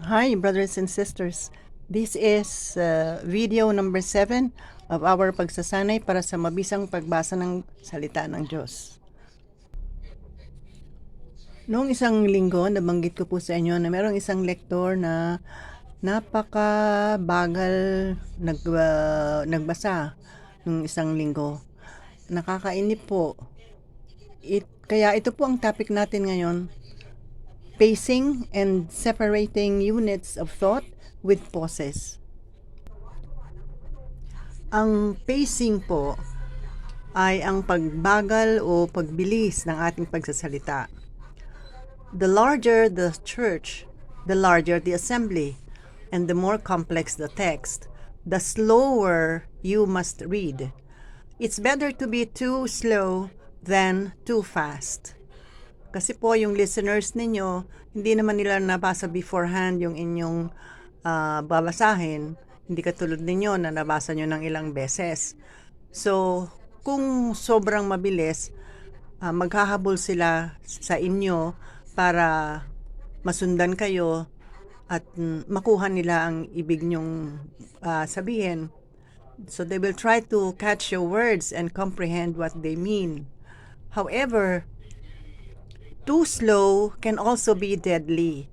Hi, brothers and sisters. This is video number 7 of our pagsasanay para sa mabisang pagbasa ng salita ng Diyos. Noong isang linggo, nabanggit ko po sa inyo na merong isang lektor na napakabagal nagbasa ng isang linggo. Nakakainip po. Kaya ito po ang topic natin ngayon, pacing and separating units of thought with pauses. Ang pacing po ay ang pagbagal o pagbilis ng ating pagsasalita. The larger the church, the larger the assembly, and the more complex the text, the slower you must read. It's better to be too slow than too fast. Kasi po yung listeners ninyo, hindi naman nila nabasa beforehand yung inyong babasahin. Hindi katulad ninyo na nabasa nyo ng ilang beses. So, kung sobrang mabilis, maghahabol sila sa inyo para masundan kayo at makuha nila ang ibig nyong sabihin. So, they will try to catch your words and comprehend what they mean. However, too slow can also be deadly.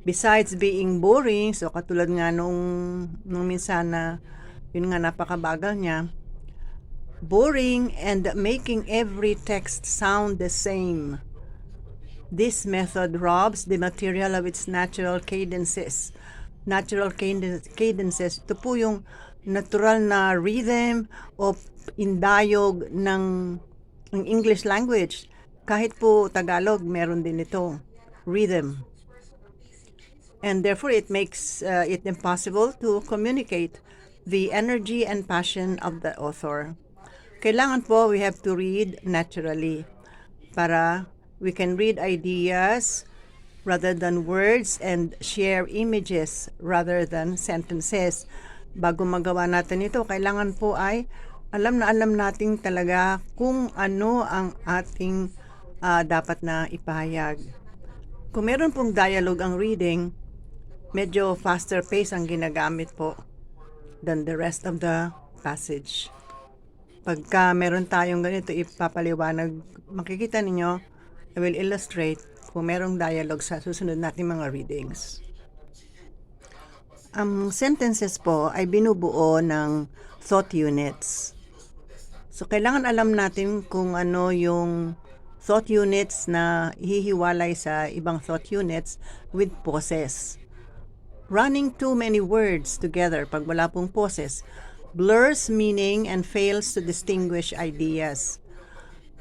Besides being boring, so katulad nga nung minsan na yun nga napakabagal niya, boring and making every text sound the same. This method robs the material of its natural cadences. Natural cadences, ito po yung natural na rhythm o indayog ng English language. Kahit po Tagalog, meron din ito, rhythm. And therefore, it makes it impossible to communicate the energy and passion of the author. Kailangan po, we have to read naturally para we can read ideas rather than words and share images rather than sentences. Bago magawa natin ito, kailangan po ay alam natin talaga kung ano ang ating dapat na ipahayag. Kung meron pong dialogue ang reading, medyo faster pace ang ginagamit po than the rest of the passage. Pagka meron tayong ganito ipapaliwanag, makikita ninyo, I will illustrate kung merong dialogue sa susunod nating mga readings. Ang sentences po ay binubuo ng thought units. So, kailangan alam natin kung ano yung thought units na hihiwalay sa ibang thought units with pauses. Running too many words together pag wala pong pauses blurs meaning and fails to distinguish ideas.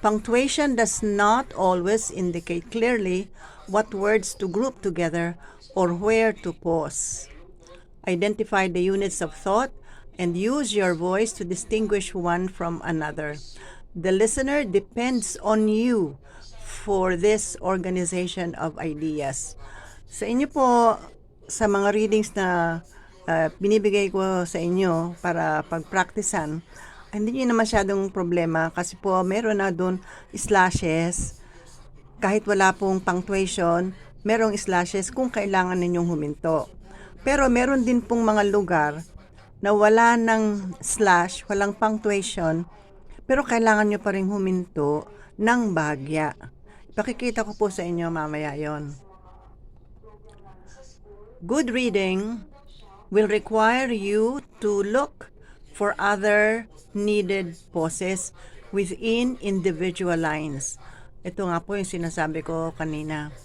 Punctuation does not always indicate clearly what words to group together or where to pause. Identify the units of thought and use your voice to distinguish one from another. The listener depends on you for this organization of ideas. Sa inyo po, sa mga readings na binibigay ko sa inyo para pag-practicean, hindi nyo na masyadong problema kasi po meron na doon slashes. Kahit wala pong punctuation, merong slashes kung kailangan ninyong huminto. Pero meron din pong mga lugar na wala ng slash, walang punctuation, pero kailangan nyo pa rin huminto ng bahagya. Pakikita ko po sa inyo mamaya yon. Good reading will require you to look for other needed pauses within individual lines. Ito nga po yung sinasabi ko kanina.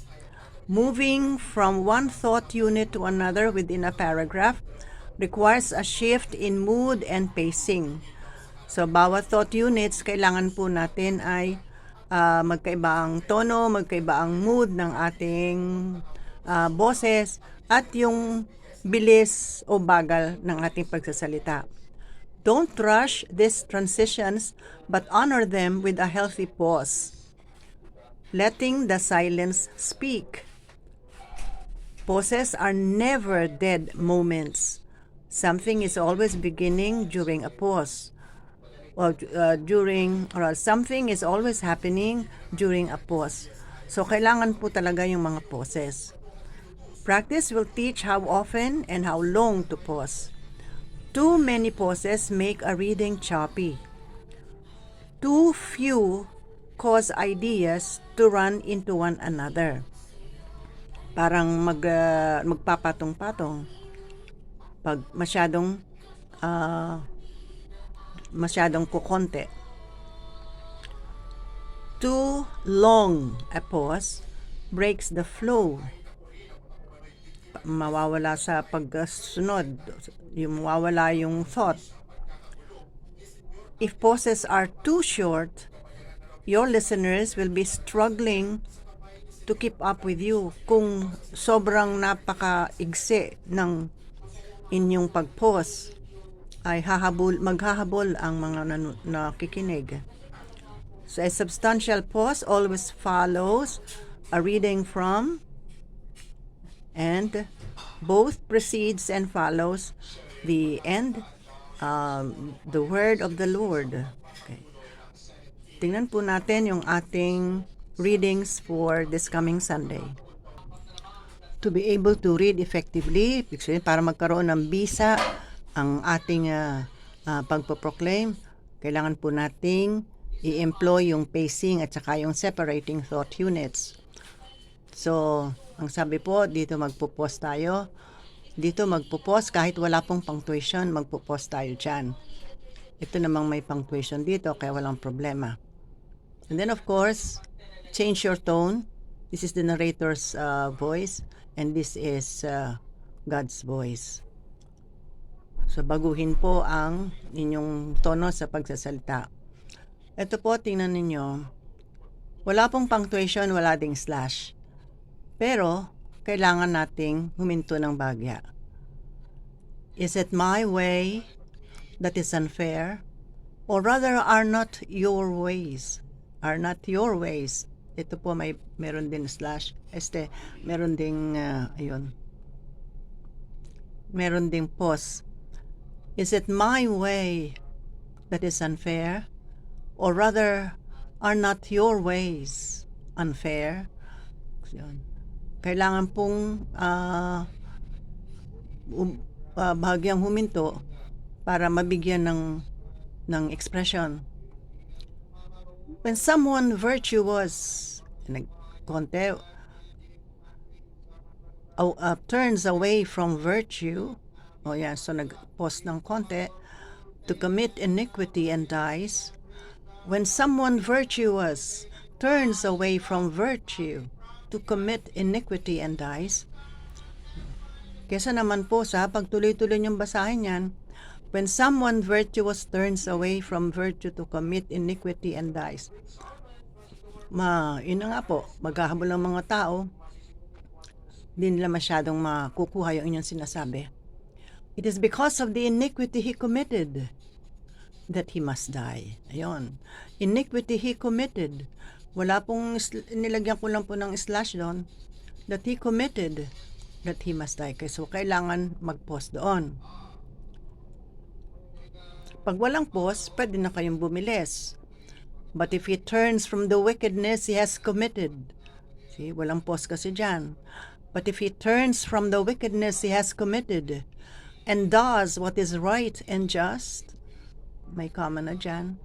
Moving from one thought unit to another within a paragraph requires a shift in mood and pacing. So, bawat thought units, kailangan po natin ay magkaiba ang tono, magkaiba ang mood ng ating boses at yung bilis o bagal ng ating pagsasalita. Don't rush these transitions but honor them with a healthy pause. Letting the silence speak. Pauses are never dead moments. Something is always beginning during a pause. Or something is always happening during a pause. So, kailangan po talaga yung mga pauses. Practice will teach how often and how long to pause. Too many pauses make a reading choppy. Too few cause ideas to run into one another. Parang magpapatong-patong. Pag masyadong kukonte. Too long a pause breaks the flow. Mawawala sa pagsunod, mawawala yung thought. If pauses are too short, your listeners will be struggling to keep up with you. Kung sobrang napaka-igsi ng inyong pag-pause, ay maghahabol ang mga nakikinig. So a substantial pause always follows a reading from, and both precedes and follows the end, the word of the Lord. Okay. Tingnan po natin yung ating readings for this coming Sunday. To be able to read effectively, para magkaroon ng bisa ang ating pagpo-proclaim, kailangan po nating i-employ yung pacing at saka yung separating thought units. So, ang sabi po, dito magpo-pause tayo. Dito magpo-pause kahit wala pong punctuation, magpo-pause tayo dyan. Ito namang may punctuation dito, kaya walang problema. And then of course, change your tone. This is the narrator's voice, and this is God's voice. So, baguhin po ang inyong tono sa pagsasalita. Ito po, tingnan ninyo. Wala pong punctuation, wala ding slash. Pero, kailangan nating huminto ng bagya. Is it my way that is unfair? Or rather, are not your ways? Are not your ways? Ito po, meron din slash. Meron ding, meron ding pause. Is it my way that is unfair? Or rather, are not your ways unfair? Yun. Kailangan pong bahagyang huminto para mabigyan ng expression. When someone virtuous, turns away from virtue, so nag-pause ng konti, to commit iniquity and dies. When someone virtuous turns away from virtue to commit iniquity and dies. Kesa naman po sa pagtuloy-tuloy niyong basahin yan, when someone virtuous turns away from virtue to commit iniquity and dies. Yun nga po, maghahabol ang mga tao, hindi nila masyadong makukuha yung inyong sinasabi. It is because of the iniquity he committed that he must die. Ayun. Iniquity he committed. Wala pong, nilagyan ko lang po ng slash doon, that he committed, that he must die. So, kailangan mag-pause doon. Pag walang pause, pwede na kayong bumilis. But if he turns from the wickedness he has committed, see, walang pause kasi dyan. But if he turns from the wickedness he has committed, and does what is right and just, may comma na dyan.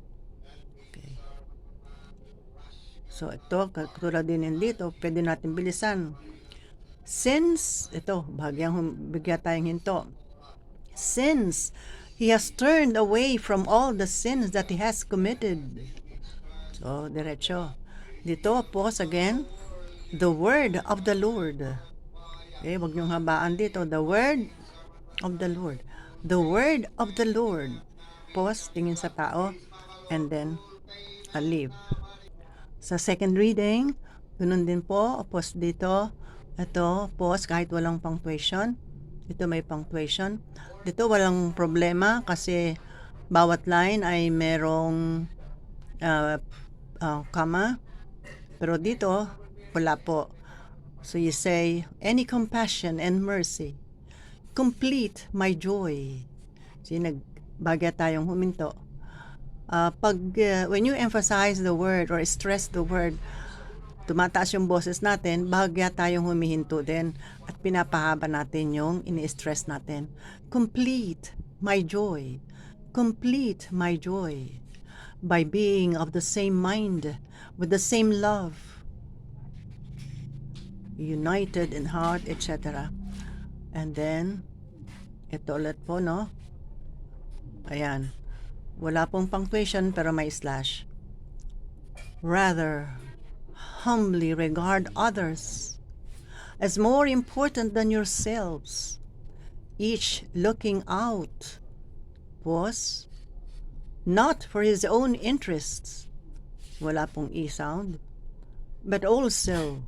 So, ito, katulad din dito, pwede natin bilisan. Since, ito, bigyan tayong hinto. Since he has turned away from all the sins that he has committed. So, diretso. Dito, pause again. The word of the Lord. Okay, wag niyong habaan dito. The word of the Lord. The word of the Lord. Pause, tingin sa tao, and then, leave. Sa second reading, ganun din po, pause dito. Ito, pause kahit walang punctuation. Dito may punctuation. Dito walang problema kasi bawat line ay merong comma. Pero dito, wala po. So you say, any compassion and mercy, complete my joy. So nagbagya tayong huminto. When you emphasize the word or stress the word, tumataas yung boses natin, bahagya tayong humihinto din at pinapahaba natin yung ini-stress natin. Complete my joy. Complete my joy by being of the same mind, with the same love, united in heart, etc. And then, ito ulit po, no? Ayan. Wala pong punctuation pero may slash. Rather, humbly regard others as more important than yourselves, each looking out, pause, not for his own interests, wala pong e-sound, but also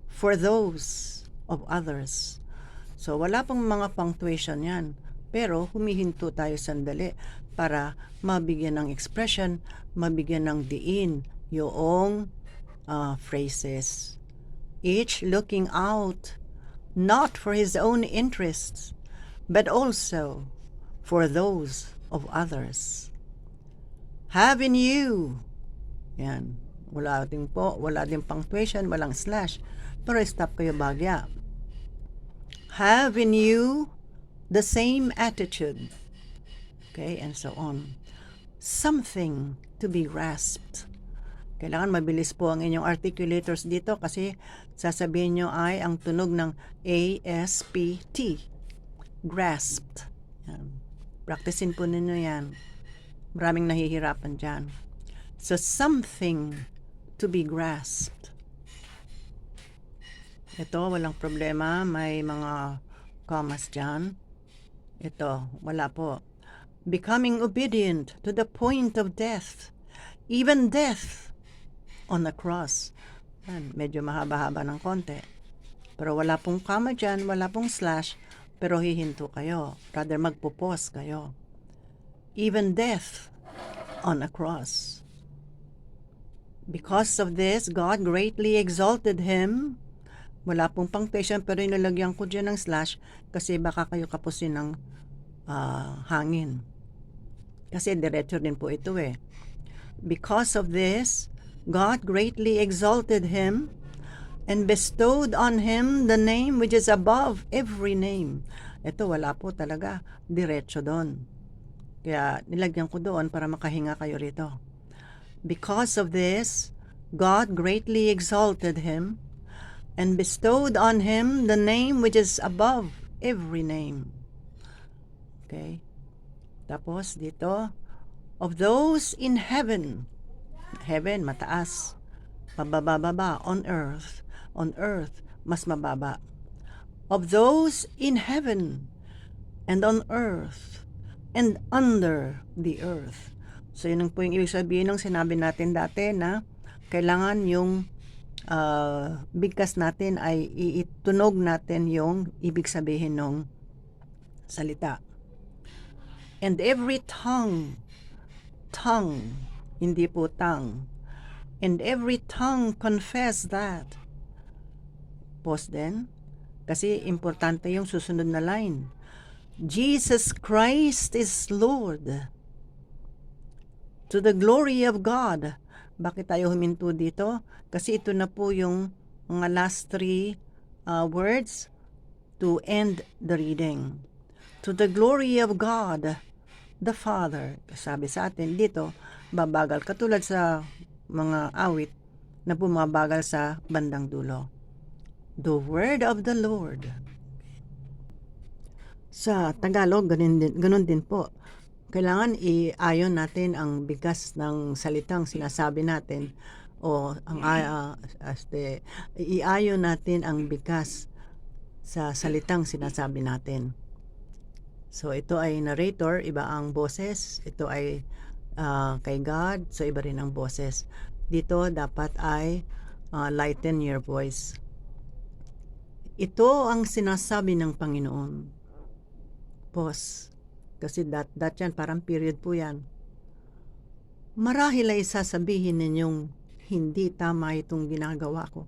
for those of others. So, wala pong mga punctuation yan. Pero, humihinto tayo sandali para mabigyan ng expression, mabigyan ng diin yung phrases. Each looking out, not for his own interests, but also for those of others. Have in you, yan, wala din punctuation, walang slash, pero stop kayo bagya. Have in you the same attitude, okay, and so on. Something to be grasped. Kailangan mabilis po ang inyong articulators dito kasi sasabihin nyo ay ang tunog ng A-S-P-T. Grasped. Yan. Practicein po ninyo yan. Maraming nahihirapan dyan. So, something to be grasped. Ito, walang problema. May mga commas dyan. Ito, wala po. Becoming obedient to the point of death. Even death on the cross. Yan, medyo mahaba-haba ng konti. Pero wala pong comma dyan, wala pong slash, pero hihinto kayo. Rather magpo-pause kayo. Even death on a cross. Because of this, God greatly exalted him. Wala pong punctuation, pero inalagyan ko dyan ng slash kasi baka kayo kapusin ng hangin. Kasi diretso din po ito eh. Because of this, God greatly exalted him and bestowed on him the name which is above every name. Ito wala po talaga. Diretso doon. Kaya nilagyan ko doon para makahinga kayo rito. Because of this, God greatly exalted him and bestowed on him the name which is above every name. Okay? Tapos dito, of those in heaven, heaven, mataas, mababa, on earth, mas mababa. Of those in heaven, and on earth, and under the earth. So, yun po yung ibig sabihin ng sinabi natin dati na kailangan yung bigkas natin ay iitunog natin yung ibig sabihin ng salita. And every tongue, hindi po tongue, and every tongue confess that. Pause then, kasi importante yung susunod na line. Jesus Christ is Lord. To the glory of God. Bakit tayo huminto dito? Kasi ito na po yung mga last three words to end the reading. To the glory of God, the Father. Sabi sa atin dito, babagal. Katulad sa mga awit na bumabagal sa bandang dulo. The word of the Lord. Sa Tagalog, ganun din po. Kailangan i-ayon natin ang bigkas ng salitang sinasabi natin o ang i-ayon natin ang bigkas sa salitang sinasabi natin. So ito ay narrator, iba ang boses. Ito ay kay God, so iba rin ang boses. Dito dapat ay lighten your voice. Ito ang sinasabi ng Panginoon. Pause. Kasi that yan, parang period po yan. Marahil ay sasabihin ninyong hindi tama itong ginagawa ko.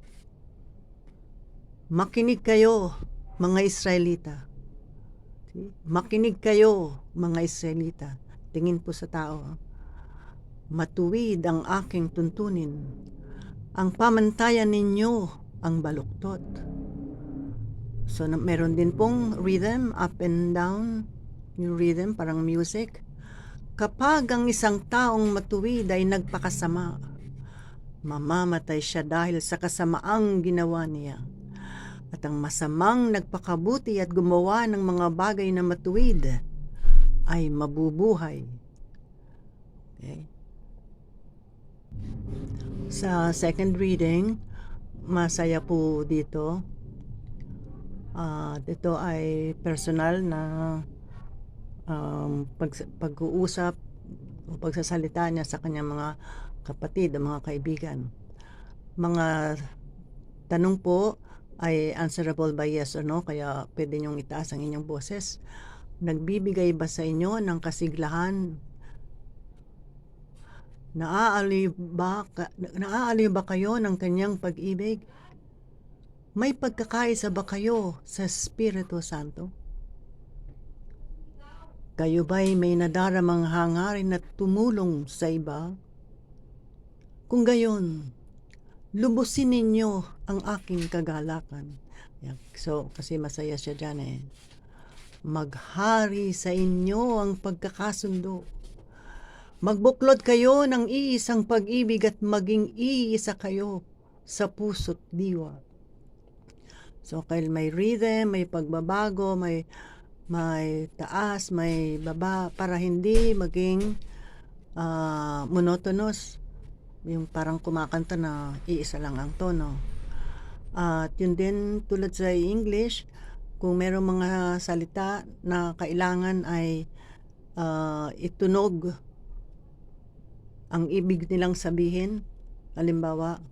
Makinig kayo, mga Israelita. Makinig kayo, mga Israelita. Tingin po sa tao. Matuwid ang aking tuntunin Ang pamantayan ninyo ang baluktot. So, meron din pong rhythm, up and down, yung rhythm, parang music. Kapag ang isang taong matuwid ay nagpakasama, mamamatay siya dahil sa kasamaang ginawa niya. At ang masamang nagpakabuti at gumawa ng mga bagay na matuwid ay mabubuhay. Okay. Sa second reading, masaya po dito. Ito ay personal na pag-uusap o pagsasalita niya sa kanyang mga kapatid o mga kaibigan. Mga tanong po ay answerable by yes or no, kaya pwede niyong itaas ang inyong boses. Nagbibigay ba sa inyo ng kasiglahan? Naaaliw ba kayo ng kanyang pag-ibig? May pagkakaisa ba kayo sa Espiritu Santo? Kayo ba'y may nadaramang hangarin na tumulong sa iba? Kung gayon, lubusin ninyo ang aking kagalakan. So, kasi masaya siya dyan eh. Maghari sa inyo ang pagkakasundo. Magbuklod kayo ng iisang pag-ibig at maging iisa kayo sa puso't diwa. So, kahit may rhythm, may pagbabago, may taas, may baba, para hindi maging monotonous. Yung parang kumakanta na iisa lang ang tono. At yun din, tulad sa English, kung merong mga salita na kailangan ay itunog ang ibig nilang sabihin. Halimbawa,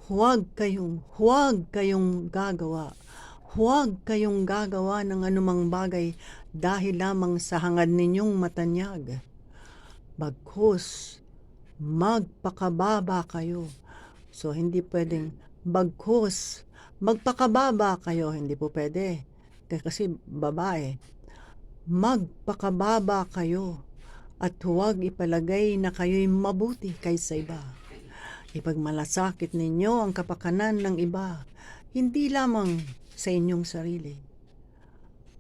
huwag kayong gagawa ng anumang bagay dahil lamang sa hangad ninyong matanyag. Bagkus, magpakababa kayo. So, hindi pwedeng bagkus, magpakababa kayo. Hindi po pwede. Kasi babae. Magpakababa kayo at huwag ipalagay na kayo'y mabuti kaysa iba. Ipagmalasakit ninyo ang kapakanan ng iba, hindi lamang sa inyong sarili.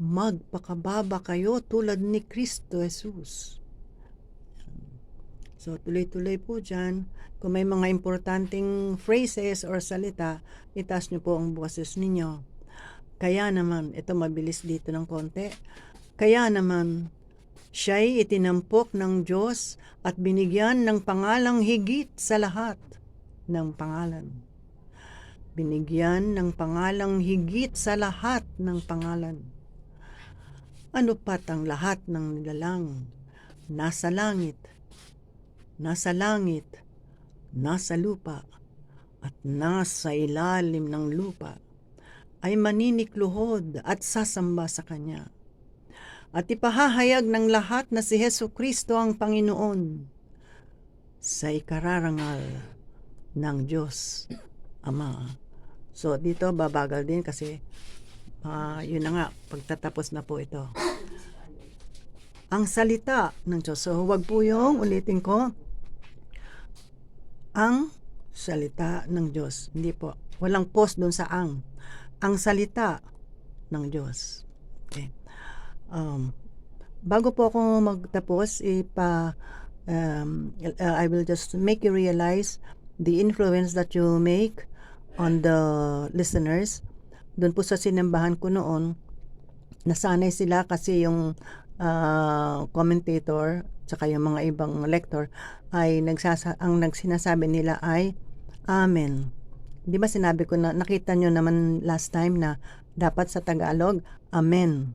Magpakababa kayo tulad ni Kristo Jesus. So, tuloy-tuloy po dyan. Kung may mga importanteng phrases or salita, itaas nyo po ang boses ninyo. Kaya naman, ito mabilis dito ng konti. Kaya naman, siya'y itinampok ng Diyos at binigyan ng pangalang higit sa lahat ng pangalan. Binigyan ng pangalang higit sa lahat ng pangalan. Ano pat ang lahat ng nilalang? Nasa langit, nasa lupa, at nasa ilalim ng lupa, ay maninikluhod at sasamba sa Kanya. At ipahahayag ng lahat na si Jesucristo ang Panginoon sa ikararangal ng Diyos Ama. So, dito babagal din kasi yun na nga, pagtatapos na po ito. Ang salita ng Diyos. So, huwag po yung ulitin ko. Ang salita ng Diyos. Hindi po. Walang pause dun sa ang. Ang salita ng Diyos. Okay. Bago po ako magtapos, I will just make you realize the influence that you make on the listeners. Doon po sa sinambahan ko noon, nasanay sila kasi yung commentator tsaka yung mga ibang lector ay ang nagsinasabi nila ay Amen. Di ba sinabi ko na nakita nyo naman last time na dapat sa Tagalog, Amen.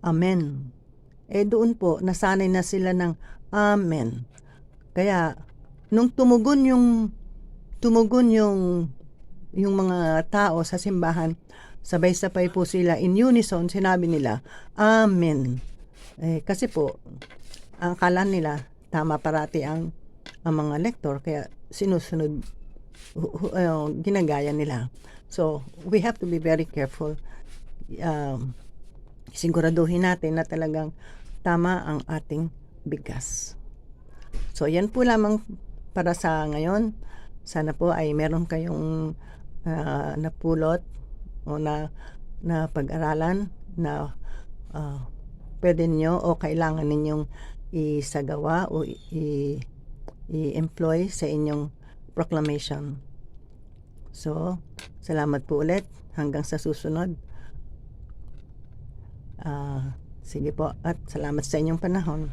Amen. Doon po, nasanay na sila ng Amen. Kaya, nung tumugon yung mga tao sa simbahan, sabay-sabay po sila in unison, sinabi nila, Amen. Kasi po, ang akala nila, tama parati ang mga lektor, kaya sinusunod, ginagaya nila. So, we have to be very careful. Siguraduhin natin na talagang tama ang ating bigkas. So, yan po lamang para sa ngayon, sana po ay meron kayong napulot o na pag-aralan na pwede nyo o kailangan ninyong isagawa o i-employ sa inyong proclamation. So, salamat po ulit. Hanggang sa susunod. Sige po at salamat sa inyong panahon.